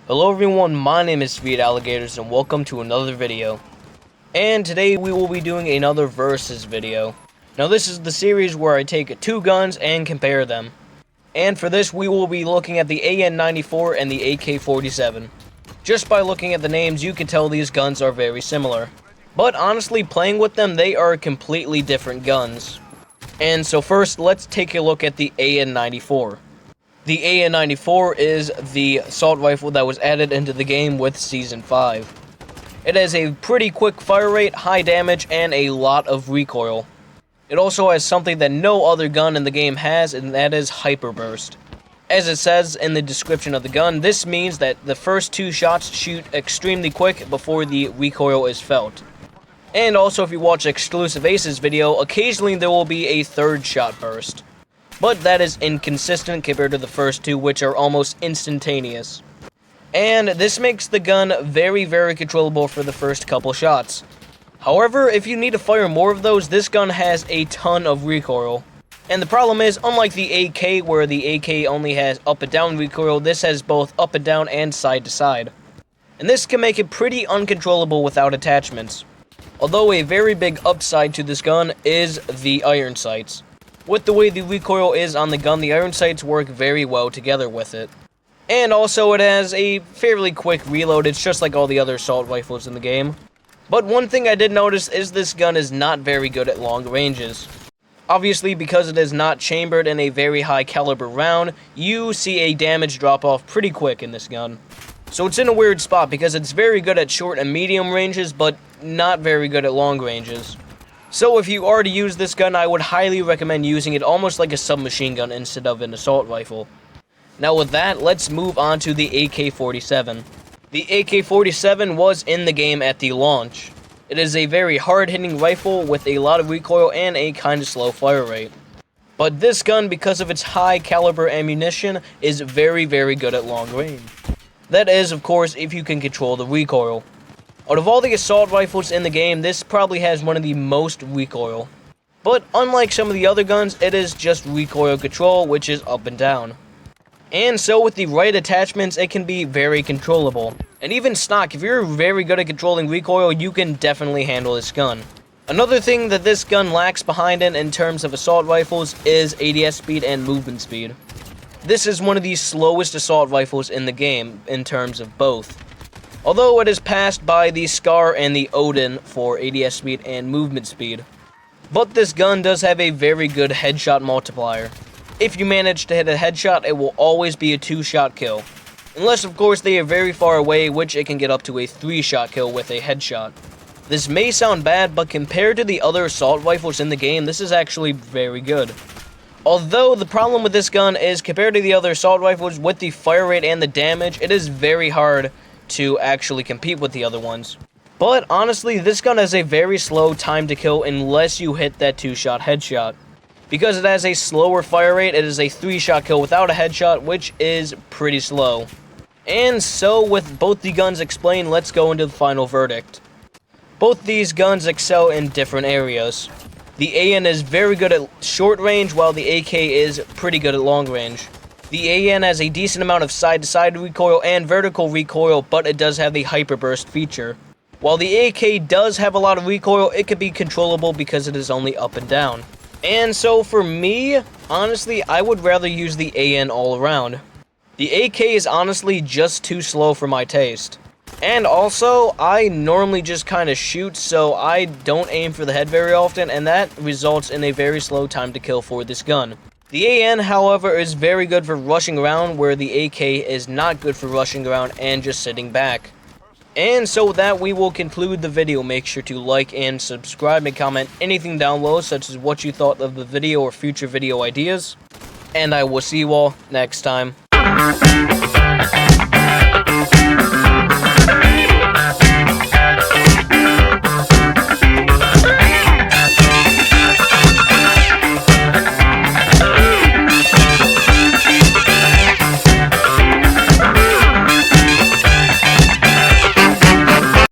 Hello everyone, my name is Speed Alligators and welcome to another video. And today we will be doing another versus video. Now this is the series where I take two guns and compare them. And for this we will be looking at the AN-94 and the AK-47. Just by looking at the names you can tell these guns are very similar. But honestly, playing with them, they are completely different guns. And so first, let's take a look at the AN-94. The AN-94 is the assault rifle that was added into the game with Season 5. It has a pretty quick fire rate, high damage, and a lot of recoil. It also has something that no other gun in the game has, and that is hyperburst. As it says in the description of the gun, this means that the first two shots shoot extremely quick before the recoil is felt. And also, if you watch Exclusive Ace's video, occasionally there will be a third shot burst. But that is inconsistent compared to the first two, which are almost instantaneous. And this makes the gun very controllable for the first couple shots. However, if you need to fire more of those, this gun has a ton of recoil. And the problem is, unlike the AK, where the AK only has up and down recoil, this has both up and down and side to side. And this can make it pretty uncontrollable without attachments. Although a very big upside to this gun is the iron sights. With the way the recoil is on the gun, the iron sights work very well together with it. And also it has a fairly quick reload, it's just like all the other assault rifles in the game. But one thing I did notice is this gun is not very good at long ranges. Obviously, because it is not chambered in a very high caliber round, you see a damage drop off pretty quick in this gun. So it's in a weird spot because it's very good at short and medium ranges, but not very good at long ranges. So if you already use this gun, I would highly recommend using it almost like a submachine gun instead of an assault rifle. Now with that, let's move on to the AK-47. The AK-47 was in the game at the launch. It is a very hard-hitting rifle with a lot of recoil and a kind of slow fire rate. But this gun, because of its high caliber ammunition, is very good at long range. That is, of course, if you can control the recoil. Out of all the assault rifles in the game, this probably has one of the most recoil. But unlike some of the other guns, it is just recoil control, which is up and down. And so with the right attachments, it can be very controllable. And even stock, if you're very good at controlling recoil, you can definitely handle this gun. Another thing that this gun lacks behind it in terms of assault rifles is ADS speed and movement speed. This is one of the slowest assault rifles in the game in terms of both. Although it is passed by the Scar and the Odin for ADS speed and movement speed. But this gun does have a very good headshot multiplier. If you manage to hit a headshot, it will always be a 2-shot kill. Unless, of course, they are very far away, which it can get up to a 3-shot kill with a headshot. This may sound bad, but compared to the other assault rifles in the game, this is actually very good. Although, the problem with this gun is, compared to the other assault rifles, with the fire rate and the damage, it is very hard to actually compete with the other ones. But honestly, this gun has a very slow time to kill unless you hit that 2-shot headshot. Because it has a slower fire rate, it is a 3-shot kill without a headshot, which is pretty slow. And so, with both the guns explained, let's go into the final verdict. Both these guns excel in different areas. The AN is very good at short range, while the AK is pretty good at long range. The AN has a decent amount of side-to-side recoil and vertical recoil, but it does have the hyperburst feature. While the AK does have a lot of recoil, it can be controllable because it is only up and down. And so for me, honestly, I would rather use the AN all around. The AK is honestly just too slow for my taste. And also, I normally just kind of shoot, so I don't aim for the head very often, and that results in a very slow time to kill for this gun. The AN, however, is very good for rushing around, where the AK is not good for rushing around and just sitting back. And so with that, we will conclude the video. Make sure to like and subscribe and comment anything down below, such as what you thought of the video or future video ideas. And I will see you all next time.